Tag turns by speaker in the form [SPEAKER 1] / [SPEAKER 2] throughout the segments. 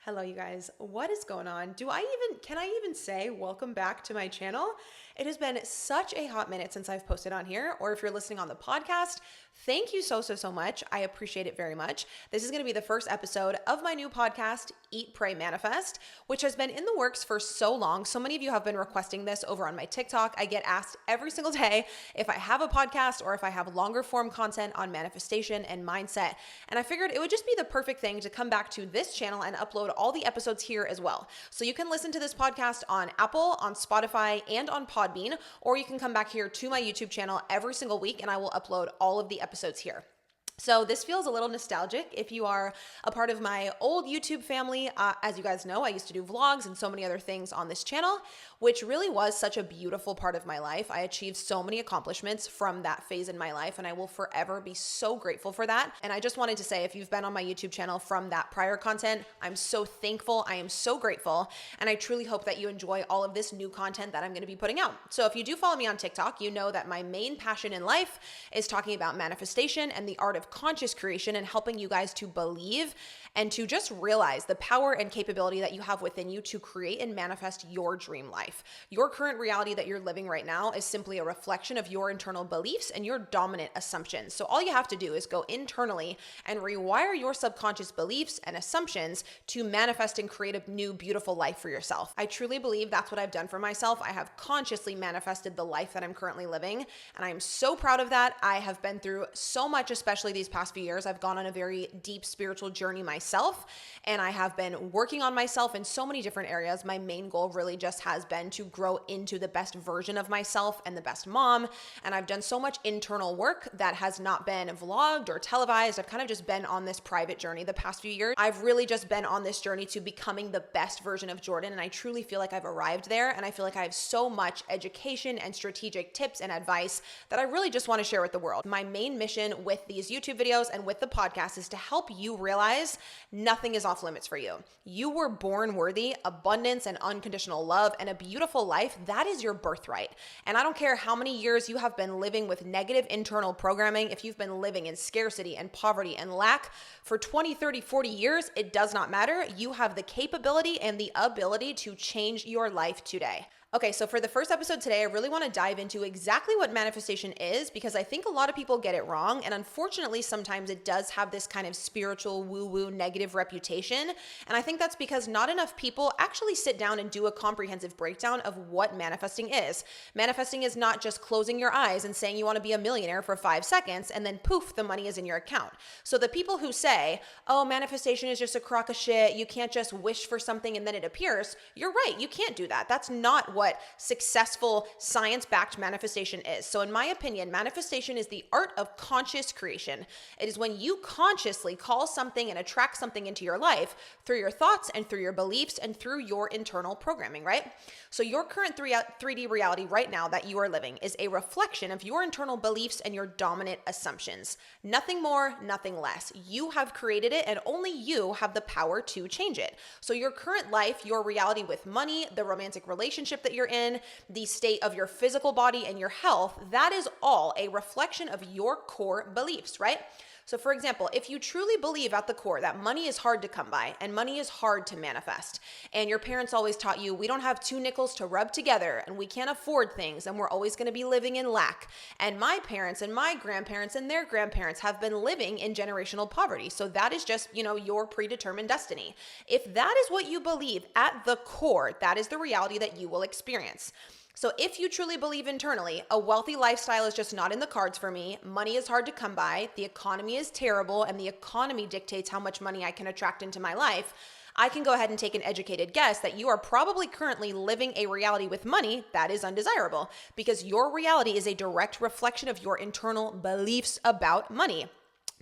[SPEAKER 1] Hello, you guys. What is going on? Can I even say welcome back to my channel? It has been such a hot minute since I've posted on here, or if you're listening on the podcast, thank you so much. I appreciate it very much. This is going to be the first episode of my new podcast, Eat, Pray, Manifest, which has been in the works for so long. So many of you have been requesting this over on my TikTok. I get asked every single day if I have a podcast or if I have longer form content on manifestation and mindset. And I figured it would just be the perfect thing to come back to this channel and upload all the episodes here as well. So you can listen to this podcast on Apple, on Spotify, and on Podbean, or you can come back here to my YouTube channel every single week and I will upload all of the episodes here. So this feels a little nostalgic if you are a part of my old YouTube family. As you guys know, I used to do vlogs and so many other things on this channel, which really was such a beautiful part of my life. I achieved so many accomplishments from that phase in my life, and I will forever be so grateful for that. And I just wanted to say, if you've been on my YouTube channel from that prior content, I'm so thankful. I am so grateful. And I truly hope that you enjoy all of this new content that I'm going to be putting out. So if you do follow me on TikTok, you know that my main passion in life is talking about manifestation and the art of conscious creation and helping you guys to believe and to just realize the power and capability that you have within you to create and manifest your dream life. Your current reality that you're living right now is simply a reflection of your internal beliefs and your dominant assumptions. So all you have to do is go internally and rewire your subconscious beliefs and assumptions to manifest and create a new beautiful life for yourself. I truly believe that's what I've done for myself. I have consciously manifested the life that I'm currently living, and I'm so proud of that. I have been through so much, especially these past few years. I've gone on a very deep spiritual journey myself, and I have been working on myself in so many different areas. My main goal really just has been to grow into the best version of myself and the best mom. And I've done so much internal work that has not been vlogged or televised. I've kind of just been on this private journey the past few years. I've really just been on this journey to becoming the best version of Jordan. And I truly feel like I've arrived there. And I feel like I have so much education and strategic tips and advice that I really just want to share with the world. My main mission with these YouTube videos and with the podcast is to help you realize nothing is off limits for you. You were born worthy. Abundance and unconditional love and a beautiful life, that is your birthright. And I don't care how many years you have been living with negative internal programming, if you've been living in scarcity and poverty and lack for 20, 30, 40 years, it does not matter. You have the capability and the ability to change your life today. Okay, so for the first episode today, I really want to dive into exactly what manifestation is, because I think a lot of people get it wrong. And unfortunately, sometimes it does have this kind of spiritual woo-woo negative reputation. And I think that's because not enough people actually sit down and do a comprehensive breakdown of what manifesting is. Manifesting is not just closing your eyes and saying you want to be a millionaire for 5 seconds and then poof, the money is in your account. So the people who say, oh, manifestation is just a crock of shit, you can't just wish for something and then it appears, you're right, you can't do that. That's not what successful science-backed manifestation is. So in my opinion, manifestation is the art of conscious creation. It is when you consciously call something and attract something into your life through your thoughts and through your beliefs and through your internal programming, right? So your current 3D reality right now that you are living is a reflection of your internal beliefs and your dominant assumptions. Nothing more, nothing less. You have created it and only you have the power to change it. So your current life, your reality with money, the romantic relationship that you're in, the state of your physical body and your health, that is all a reflection of your core beliefs, right? So for example, if you truly believe at the core that money is hard to come by and money is hard to manifest, and your parents always taught you, we don't have 2 nickels to rub together and we can't afford things and we're always going to be living in lack. And my parents and my grandparents and their grandparents have been living in generational poverty. So that is just, your predetermined destiny. If that is what you believe at the core, that is the reality that you will experience. So if you truly believe internally, a wealthy lifestyle is just not in the cards for me, money is hard to come by, the economy is terrible, and the economy dictates how much money I can attract into my life, I can go ahead and take an educated guess that you are probably currently living a reality with money that is undesirable, because your reality is a direct reflection of your internal beliefs about money.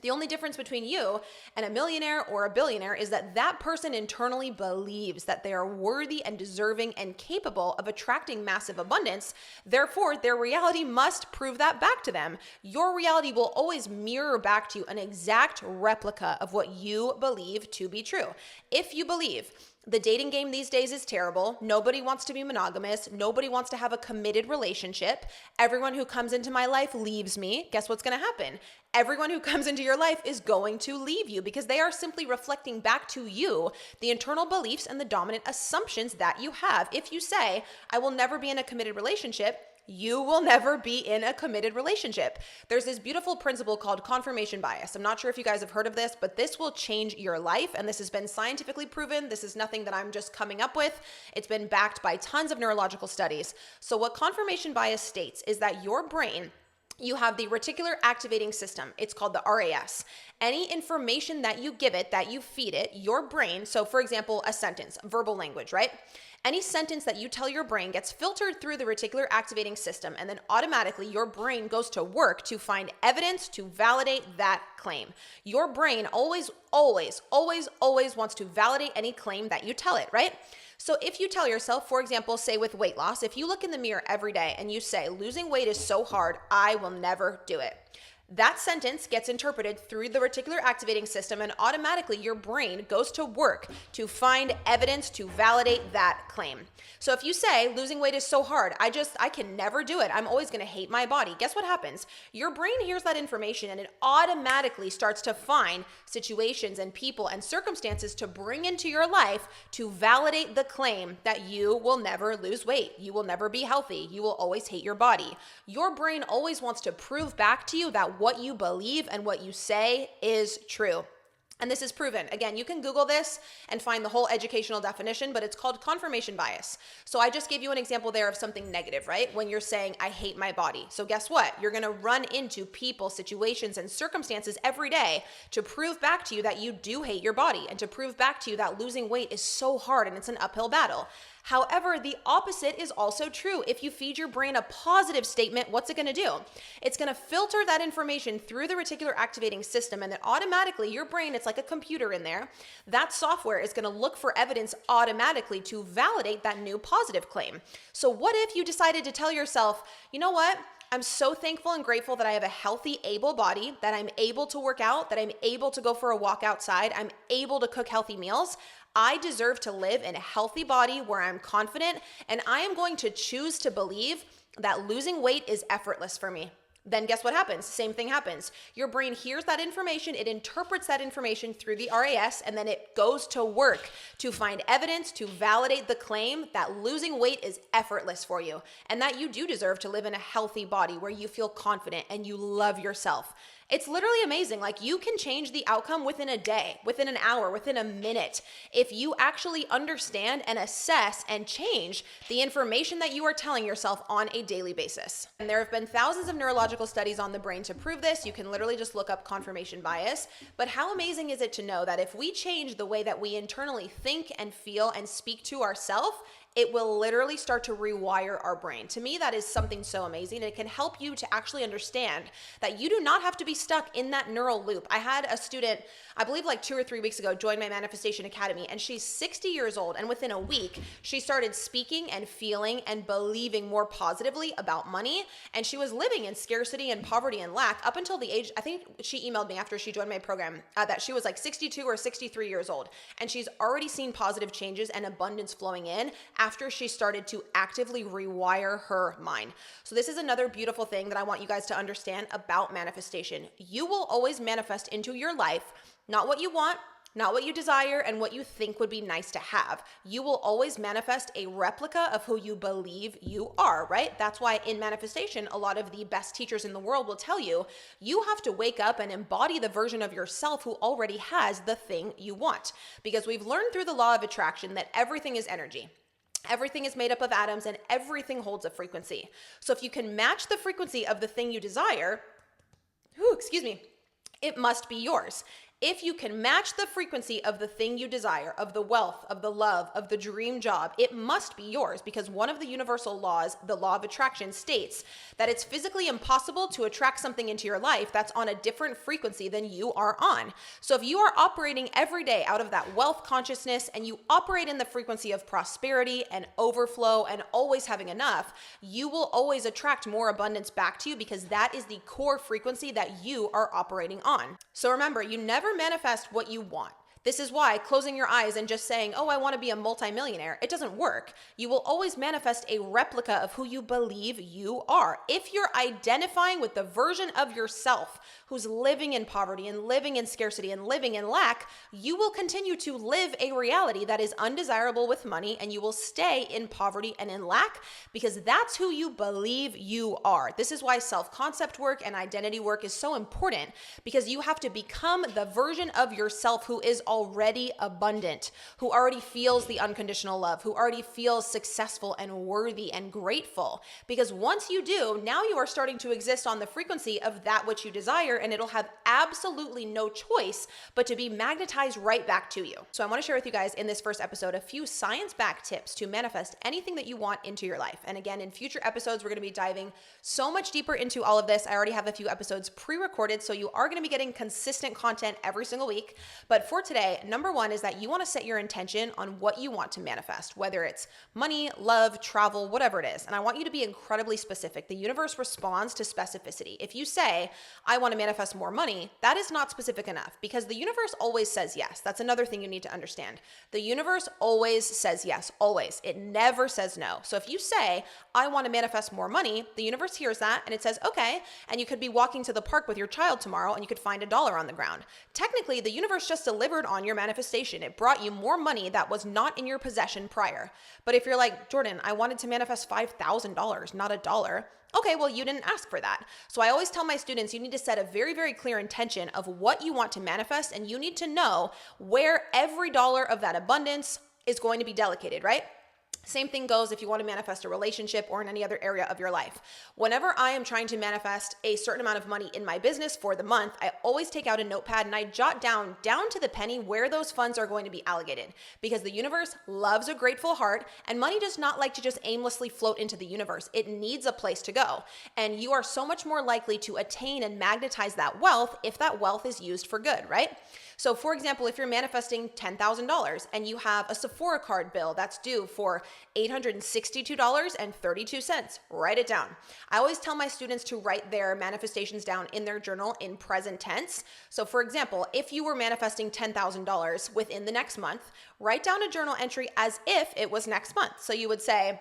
[SPEAKER 1] The only difference between you and a millionaire or a billionaire is that that person internally believes that they are worthy and deserving and capable of attracting massive abundance. Therefore, their reality must prove that back to them. Your reality will always mirror back to you an exact replica of what you believe to be true. If you believe The dating game these days is terrible. Nobody wants to be monogamous. Nobody wants to have a committed relationship. Everyone who comes into my life leaves me. Guess what's going to happen? Everyone who comes into your life is going to leave you because they are simply reflecting back to you the internal beliefs and the dominant assumptions that you have. If you say, I will never be in a committed relationship, you will never be in a committed relationship. There's this beautiful principle called confirmation bias. I'm not sure if you guys have heard of this, but this will change your life. And this has been scientifically proven. This is nothing that I'm just coming up with. It's been backed by tons of neurological studies. So what confirmation bias states is that your brain, you have the reticular activating system. It's called the RAS. Any information that you give it, that you feed it, your brain, so for example, a sentence, verbal language, right? Any sentence that you tell your brain gets filtered through the reticular activating system, and then automatically your brain goes to work to find evidence to validate that claim. Your brain always wants to validate any claim that you tell it, right? So if you tell yourself, for example, say with weight loss, if you look in the mirror every day and you say, losing weight is so hard, I will never do it. That sentence gets interpreted through the reticular activating system, and automatically your brain goes to work to find evidence to validate that claim. So if you say losing weight is so hard, I can never do it. I'm always going to hate my body. Guess what happens? Your brain hears that information and it automatically starts to find situations and people and circumstances to bring into your life to validate the claim that you will never lose weight. You will never be healthy. You will always hate your body. Your brain always wants to prove back to you that what you believe and what you say is true. And this is proven. Again, you can Google this and find the whole educational definition, but it's called confirmation bias. So I just gave you an example there of something negative, right? When you're saying, I hate my body. So guess what? You're going to run into people, situations, and circumstances every day to prove back to you that you do hate your body and to prove back to you that losing weight is so hard and it's an uphill battle. However, the opposite is also true. If you feed your brain a positive statement, what's it going to do? It's going to filter that information through the reticular activating system, and then automatically your brain, it's like a computer in there. That software is going to look for evidence automatically to validate that new positive claim. So what if you decided to tell yourself, you know what? I'm so thankful and grateful that I have a healthy, able body, that I'm able to work out, that I'm able to go for a walk outside, I'm able to cook healthy meals. I deserve to live in a healthy body where I'm confident, and I am going to choose to believe that losing weight is effortless for me. Then guess what happens? Same thing happens. Your brain hears that information, it interprets that information through the RAS, and then it goes to work to find evidence to validate the claim that losing weight is effortless for you and that you do deserve to live in a healthy body where you feel confident and you love yourself. It's literally amazing. Like, you can change the outcome within a day, within an hour, within a minute, if you actually understand and assess and change the information that you are telling yourself on a daily basis. And there have been thousands of neurological studies on the brain to prove this. You can literally just look up confirmation bias. But how amazing is it to know that if we change the way that we internally think and feel and speak to ourselves, it will literally start to rewire our brain. To me, that is something so amazing. It can help you to actually understand that you do not have to be stuck in that neural loop. I had a student, I believe like 2 or 3 weeks ago, join my Manifestation Academy, and she's 60 years old. And within a week, she started speaking and feeling and believing more positively about money. And she was living in scarcity and poverty and lack up until the age, I think she emailed me after she joined my program, that she was like 62 or 63 years old. And she's already seen positive changes and abundance flowing in after she started to actively rewire her mind. So this is another beautiful thing that I want you guys to understand about manifestation. You will always manifest into your life, not what you want, not what you desire, and what you think would be nice to have. You will always manifest a replica of who you believe you are, right? That's why in manifestation, a lot of the best teachers in the world will tell you, you have to wake up and embody the version of yourself who already has the thing you want. Because we've learned through the law of attraction that everything is energy. Everything is made up of atoms and everything holds a frequency. So if you can match the frequency of the thing you desire, it must be yours. If you can match the frequency of the thing you desire, of the wealth, of the love, of the dream job, it must be yours, because one of the universal laws, the law of attraction, states that it's physically impossible to attract something into your life that's on a different frequency than you are on. So if you are operating every day out of that wealth consciousness and you operate in the frequency of prosperity and overflow and always having enough, you will always attract more abundance back to you, because that is the core frequency that you are operating on. So remember, you never manifest what you want. This is why closing your eyes and just saying, oh, I want to be a multimillionaire, it doesn't work. You will always manifest a replica of who you believe you are. If you're identifying with the version of yourself who's living in poverty and living in scarcity and living in lack, you will continue to live a reality that is undesirable with money, and you will stay in poverty and in lack because that's who you believe you are. This is why self-concept work and identity work is so important, because you have to become the version of yourself who is already abundant, who already feels the unconditional love, who already feels successful and worthy and grateful. Because once you do, now you are starting to exist on the frequency of that which you desire, and it'll have absolutely no choice but to be magnetized right back to you. So I want to share with you guys in this first episode a few science-backed tips to manifest anything that you want into your life. And again, in future episodes, we're going to be diving so much deeper into all of this. I already have a few episodes pre-recorded, so you are going to be getting consistent content every single week. But for today, number one is that you want to set your intention on what you want to manifest, whether it's money, love, travel, whatever it is. And I want you to be incredibly specific. The universe responds to specificity. If you say, I want to manifest more money, that is not specific enough, because the universe always says yes. That's another thing you need to understand. The universe always says yes, always. It never says no. So if you say, I want to manifest more money, the universe hears that and it says, okay. And you could be walking to the park with your child tomorrow and you could find $1 on the ground. Technically, the universe just delivered on your manifestation. It brought you more money that was not in your possession prior. But if you're like, Jordan, I wanted to manifest $5,000, not $1. Okay, well, you didn't ask for that. So I always tell my students, you need to set a very, very clear intention of what you want to manifest, and you need to know where every dollar of that abundance is going to be delegated, right? Same thing goes if you want to manifest a relationship or in any other area of your life. Whenever I am trying to manifest a certain amount of money in my business for the month, I always take out a notepad and I jot down to the penny where those funds are going to be allocated, because the universe loves a grateful heart, and money does not like to just aimlessly float into the universe. It needs a place to go. And you are so much more likely to attain and magnetize that wealth if that wealth is used for good, right? So for example, if you're manifesting $10,000 and you have a Sephora card bill that's due for $862.32, write it down. I always tell my students to write their manifestations down in their journal in present tense. So for example, if you were manifesting $10,000 within the next month, write down a journal entry as if it was next month. So you would say,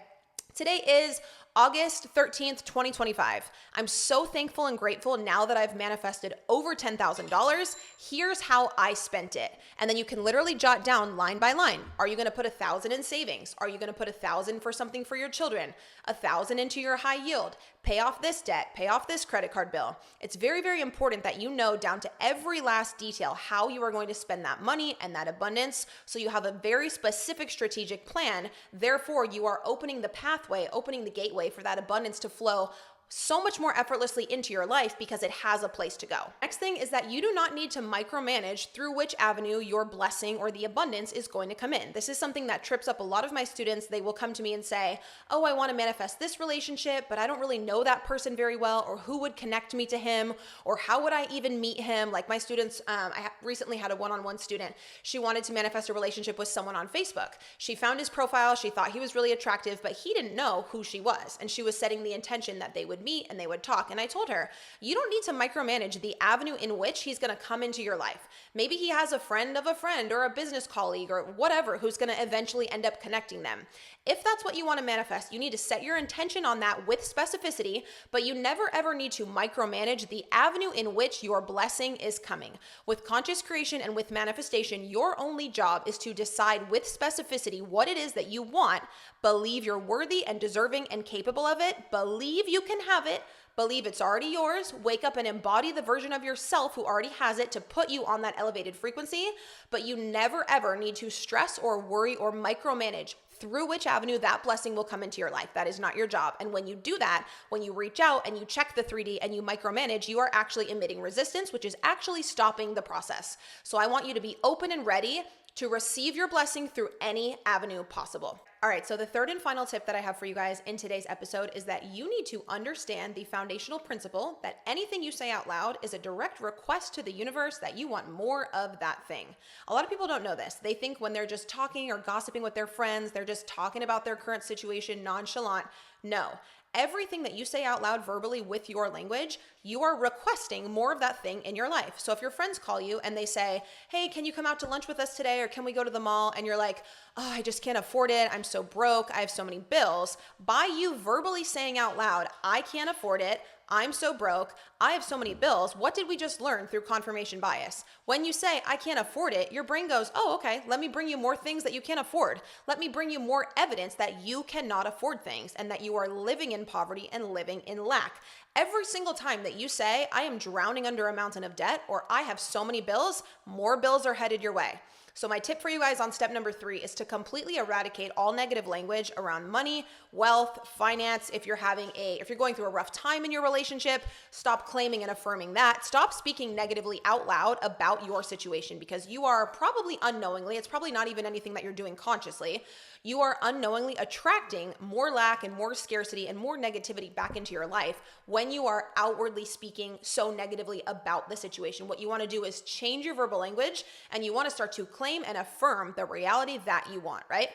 [SPEAKER 1] today is August 13th, 2025. I'm so thankful and grateful now that I've manifested over $10,000. Here's how I spent it. And then you can literally jot down line by line. Are you going to put 1,000 in savings? Are you going to put 1,000 for something for your children? 1,000 into your high yield? Pay off this debt, pay off this credit card bill. It's very, very important that you know down to every last detail how you are going to spend that money and that abundance, so you have a very specific strategic plan. Therefore, you are opening the pathway, opening the gateway for that abundance to flow so much more effortlessly into your life because it has a place to go. Next thing is that you do not need to micromanage through which avenue your blessing or the abundance is going to come in. This is something that trips up a lot of my students. They will come to me and say, oh, I want to manifest this relationship, but I don't really know that person very well, or who would connect me to him, or how would I even meet him? Like my students, I recently had a one-on-one student. She wanted to manifest a relationship with someone on Facebook. She found his profile. She thought he was really attractive, but he didn't know who she was. And she was setting the intention that they would meet and they would talk. And I told her, you don't need to micromanage the avenue in which he's going to come into your life. Maybe he has a friend of a friend or a business colleague or whatever who's going to eventually end up connecting them. If that's what you want to manifest, you need to set your intention on that with specificity, but you never ever need to micromanage the avenue in which your blessing is coming. With conscious creation and with manifestation, your only job is to decide with specificity what it is that you want. Believe you're worthy and deserving and capable of it. Believe you can have it. Believe it's already yours. Wake up and embody the version of yourself who already has it to put you on that elevated frequency. But you never ever need to stress or worry or micromanage through which avenue that blessing will come into your life. That is not your job. And when you do that, when you reach out and you check the 3D and you micromanage, you are actually emitting resistance, which is actually stopping the process. So I want you to be open and ready to receive your blessing through any avenue possible. All right, so the third and final tip that I have for you guys in today's episode is that you need to understand the foundational principle that anything you say out loud is a direct request to the universe that you want more of that thing. A lot of people don't know this. They think when they're just talking or gossiping with their friends, they're just talking about their current situation nonchalant. No. Everything that you say out loud verbally with your language, you are requesting more of that thing in your life. So if your friends call you and they say, hey, can you come out to lunch with us today? Or can we go to the mall? And you're like, oh, I just can't afford it. I'm so broke. I have so many bills. By you verbally saying out loud, I can't afford it. I'm so broke. I have so many bills. What did we just learn through confirmation bias? When you say, I can't afford it, your brain goes, oh, okay, let me bring you more things that you can't afford. Let me bring you more evidence that you cannot afford things and that you are living in poverty and living in lack. Every single time that you say, I am drowning under a mountain of debt, or I have so many bills, more bills are headed your way. So my tip for you guys on step number 3 is to completely eradicate all negative language around money, wealth, finance. If you're going through a rough time in your relationship, stop claiming and affirming that. Stop speaking negatively out loud about your situation, because you are probably unknowingly, it's probably not even anything that you're doing consciously, you are unknowingly attracting more lack and more scarcity and more negativity back into your life when you are outwardly speaking so negatively about the situation. What you want to do is change your verbal language, and you want to start to claim and affirm the reality that you want, right?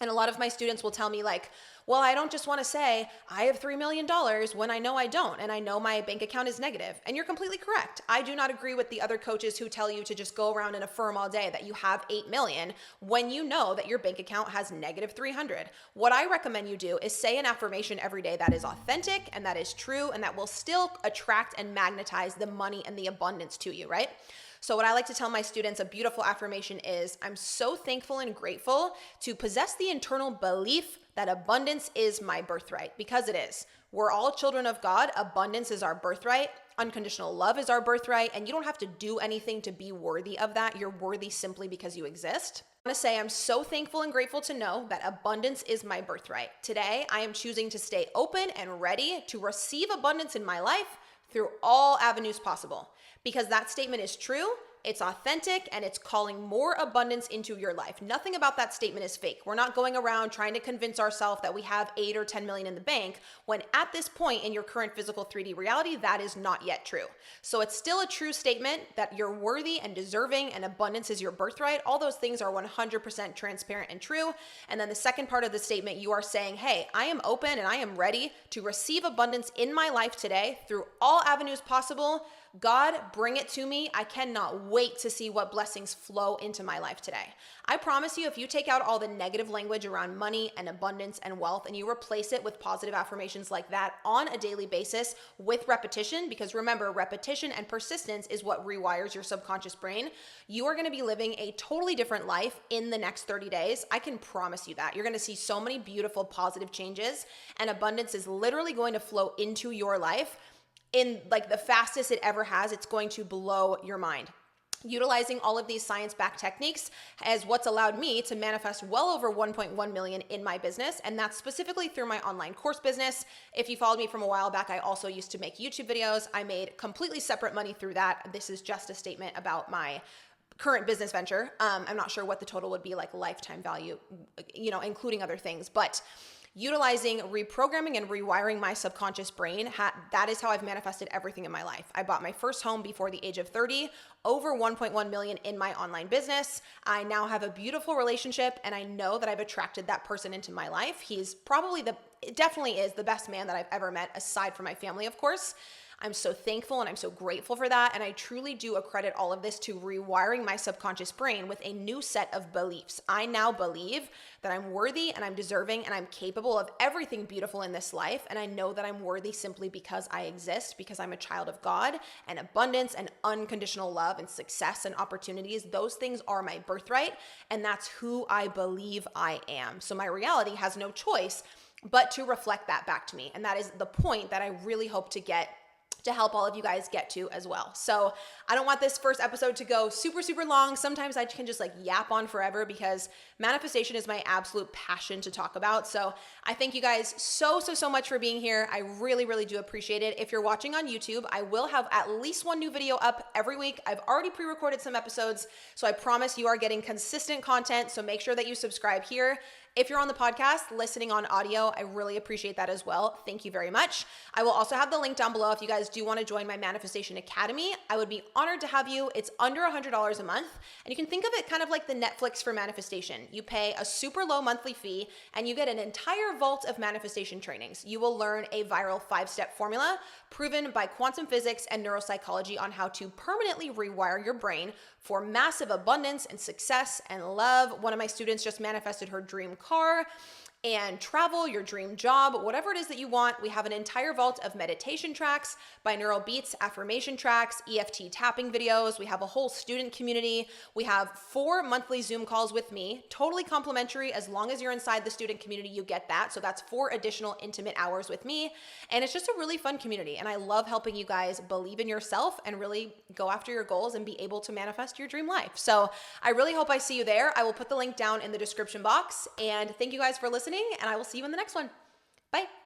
[SPEAKER 1] And a lot of my students will tell me like, well, I don't just want to say I have $3 million when I know I don't, and I know my bank account is negative. And you're completely correct. I do not agree with the other coaches who tell you to just go around and affirm all day that you have 8 million when you know that your bank account has negative 300. What I recommend you do is say an affirmation every day that is authentic and that is true and that will still attract and magnetize the money and the abundance to you, right? So what I like to tell my students, a beautiful affirmation is, I'm so thankful and grateful to possess the internal belief that abundance is my birthright, because it is. We're all children of God. Abundance is our birthright. Unconditional love is our birthright. And you don't have to do anything to be worthy of that. You're worthy simply because you exist. I want to say I'm so thankful and grateful to know that abundance is my birthright. Today, I am choosing to stay open and ready to receive abundance in my life through all avenues possible. Because that statement is true, it's authentic, and it's calling more abundance into your life. Nothing about that statement is fake. We're not going around trying to convince ourselves that we have 8 or 10 million in the bank, when at this point in your current physical 3D reality, that is not yet true. So it's still a true statement that you're worthy and deserving, and abundance is your birthright. All those things are 100% transparent and true. And then the second part of the statement, you are saying, hey, I am open and I am ready to receive abundance in my life today through all avenues possible. God, bring it to me. I cannot wait to see what blessings flow into my life today. I promise you, if you take out all the negative language around money and abundance and wealth and you replace it with positive affirmations like that on a daily basis with repetition, because remember, repetition and persistence is what rewires your subconscious brain, you are going to be living a totally different life in the next 30 days. I can promise you that. You're going to see so many beautiful positive changes, and abundance is literally going to flow into your life in like the fastest it ever has. It's going to blow your mind. Utilizing all of these science-backed techniques is what's allowed me to manifest well over 1.1 million in my business, and that's specifically through my online course business. If you followed me from a while back, I also used to make YouTube videos. I made completely separate money through that. This is just a statement about my current business venture. I'm not sure what the total would be, like lifetime value, including other things, but utilizing reprogramming and rewiring my subconscious brain, that is how I've manifested everything in my life. I bought my first home before the age of 30, over 1.1 million in my online business. I now have a beautiful relationship, and I know that I've attracted that person into my life. He's definitely is the best man that I've ever met, aside from my family, of course. I'm so thankful and I'm so grateful for that. And I truly do accredit all of this to rewiring my subconscious brain with a new set of beliefs. I now believe that I'm worthy and I'm deserving and I'm capable of everything beautiful in this life. And I know that I'm worthy simply because I exist, because I'm a child of God, and abundance and unconditional love and success and opportunities. Those things are my birthright, and that's who I believe I am. So my reality has no choice but to reflect that back to me. And that is the point that I really hope to help all of you guys get to as well. So I don't want this first episode to go super, super long. Sometimes I can just yap on forever, because manifestation is my absolute passion to talk about. So I thank you guys so much for being here. I really, really do appreciate it. If you're watching on YouTube, I will have at least one new video up every week. I've already pre-recorded some episodes, so I promise you are getting consistent content. So make sure that you subscribe here. If you're on the podcast, listening on audio, I really appreciate that as well. Thank you very much. I will also have the link down below if you guys do want to join my Manifestation Academy. I would be honored to have you. It's under $100 a month, and you can think of it kind of like the Netflix for manifestation. You pay a super low monthly fee, and you get an entire vault of manifestation trainings. You will learn a viral 5-step formula proven by quantum physics and neuropsychology on how to permanently rewire your brain for massive abundance and success and love. One of my students just manifested her dream car and travel, your dream job, whatever it is that you want. We have an entire vault of meditation tracks, binaural beats, affirmation tracks, EFT tapping videos. We have a whole student community. We have 4 monthly Zoom calls with me, totally complimentary. As long as you're inside the student community, you get that. So that's 4 additional intimate hours with me. And it's just a really fun community. And I love helping you guys believe in yourself and really go after your goals and be able to manifest your dream life. So I really hope I see you there. I will put the link down in the description box. And thank you guys for listening, and I will see you in the next one. Bye.